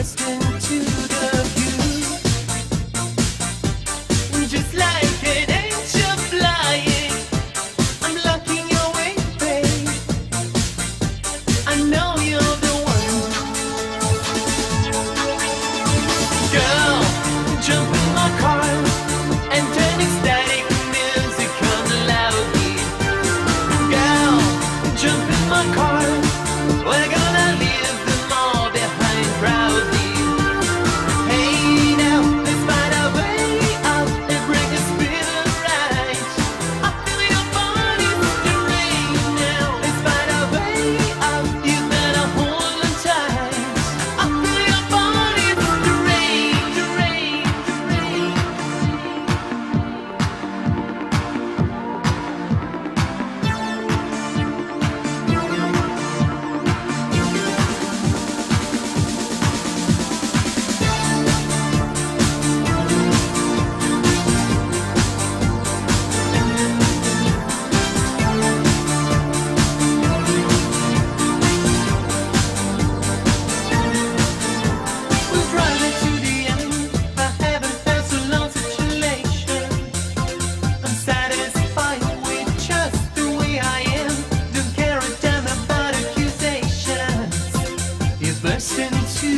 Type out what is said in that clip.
burst into the view. Just like an angel flying, I'm looking your way, babe. I know you're the one. Girl, jump in my car and turn ecstatic music on loudly. Girl, jump in my car, we're gonna leave them all behind proudly. Hey now, let's find our way out and bring a spirit right. I feel your body stirring now. Let's find our way out, you better hold on tight. I feel your body stirring, stirring, stirring. We'll drive it to the end. I haven't felt so long such elation. I'm satisfied with just the way I am. Don't care a damn about accusations. You burst into